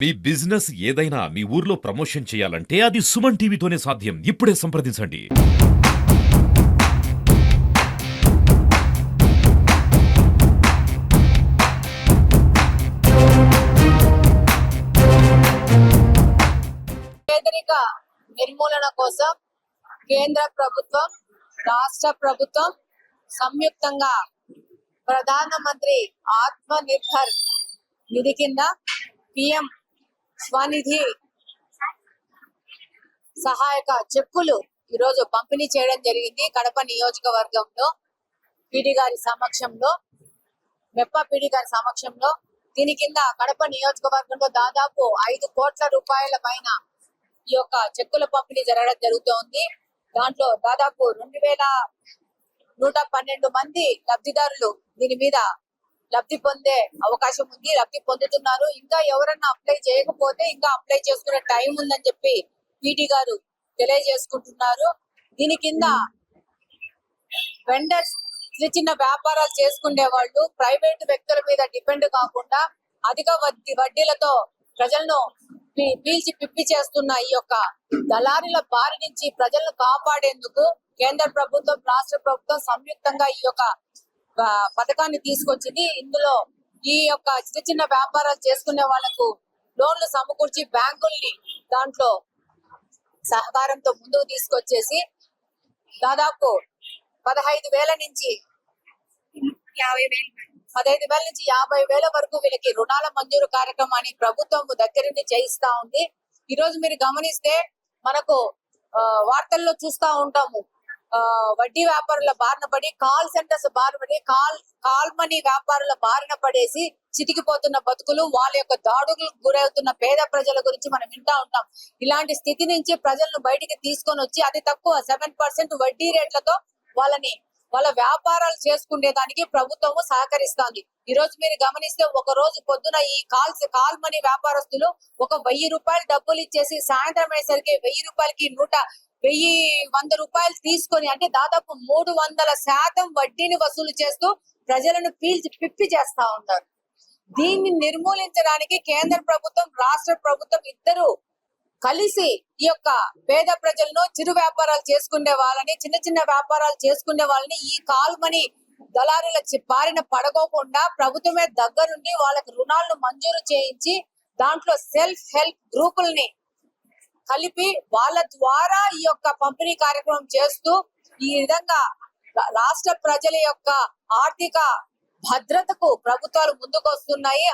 మీ business ఏదైనా మీ ఊర్లో promotion చేయాలంటే అది సుమన్ టీవీతోనే సాధ్యం. ఇప్పుడే సంప్రదించండి. పేదరిక నిర్మూలన కోసం కేంద్ర ప్రభుత్వం, రాష్ట్ర ప్రభుత్వం సంయుక్తంగా ప్రధానమంత్రి ఆత్మ నిర్భర్ నిధి కింద పిఎం స్వనిధి సహాయక చెక్కులు ఈరోజు పంపిణీ చేయడం జరిగింది. కడప నియోజకవర్గంలో పీడి గారి సమక్షంలో, మెప్ప పీడి గారి సమక్షంలో దీని కింద కడప నియోజకవర్గంలో దాదాపు 5 కోట్ల రూపాయల పైన ఈ యొక్క చెక్కుల పంపిణీ జరగడం జరుగుతోంది. దాంట్లో దాదాపు 2112 మంది లబ్ధిదారులు దీని మీద లబ్ధి పొందే అవకాశం ఉంది, లబ్ధి పొందుతున్నారు. ఇంకా ఎవరన్నా అప్లై చేయకపోతే ఇంకా అప్లై చేసుకునే టైం ఉందని చెప్పి పీటీ గారు తెలియజేసుకుంటున్నారు. దీని కింద వెండర్స్, చిన్న వ్యాపారాలు చేసుకునే వాళ్ళు, ప్రైవేట్ వ్యక్తుల మీద డిపెండ్ కాకుండా అధిక వడ్డీలతో ప్రజలను పీల్చి పిప్పి చేస్తున్న ఈ యొక్క దళారుల బారి నుంచి ప్రజలను కాపాడేందుకు కేంద్ర ప్రభుత్వం, రాష్ట్ర ప్రభుత్వం సంయుక్తంగా ఈ యొక్క పథకాన్ని తీసుకొచ్చింది. ఇందులో ఈ యొక్క చిన్న వ్యాపారాలు చేసుకునే వాళ్లకు లోన్లు సమకూర్చి బ్యాంకుల్ని దాంట్లో సహకారంతో ముందుకు తీసుకొచ్చేసి దాదాపు 15,000 నుంచి 50,000 వరకు వీళ్ళకి రుణాల మంజూరు కార్యక్రమాన్ని ప్రభుత్వం దగ్గరుండి చేయిస్తా ఉంది. ఈ రోజు మీరు గమనిస్తే మనకు వార్తల్లో చూస్తా ఉంటాము, వడ్డీ వ్యాపారుల బారిన పడి, కాల్ సెంటర్స్ బారిన పడి, కాల్ మనీ వ్యాపారుల బారిన పడేసి చితికిపోతున్న బతుకులు, వాళ్ళ యొక్క దాడులకు గురవుతున్న పేద ప్రజల గురించి మనం వింటా ఉంటాం. ఇలాంటి స్థితి నుంచి ప్రజలను బయటికి తీసుకొని వచ్చి అతి తక్కువ 7% వడ్డీ రేట్లతో వాళ్ళ వ్యాపారాలు చేసుకునే దానికి ప్రభుత్వము సహకరిస్తోంది. ఈ రోజు మీరు గమనిస్తే ఒక రోజు పొద్దున ఈ కాల్ మనీ వ్యాపారస్తులు 1,000 రూపాయలు డబ్బులు ఇచ్చేసి సాయంత్రం అయ్యేసరికి 1,000 రూపాయలకి 100 రూపాయలు తీసుకొని, అంటే దాదాపు 300% వడ్డీని వసూలు చేస్తూ ప్రజలను పీల్చి పిప్పి చేస్తా ఉన్నారు. దీన్ని నిర్మూలించడానికి కేంద్ర ప్రభుత్వం, రాష్ట్ర ప్రభుత్వం ఇద్దరు కలిసి ఈ యొక్క పేద ప్రజలను, చిరు వ్యాపారాలు చేసుకునే వాళ్ళని, చిన్న వ్యాపారాలు చేసుకునే వాళ్ళని ఈ కాల్ మనీ దళారుల బారిన పడకోకుండా ప్రభుత్వమే దగ్గరుండి వాళ్ళకి రుణాలను మంజూరు చేయించి దాంట్లో సెల్ఫ్ హెల్ప్ గ్రూపుల్ని కలిపి వాళ్ళ ద్వారా ఈ యొక్క పంపిణీ కార్యక్రమం చేస్తూ ఈ విధంగా రాష్ట్ర ప్రజల యొక్క ఆర్థిక భద్రతకు ప్రభుత్వాలు ముందుకు వస్తున్నాయి.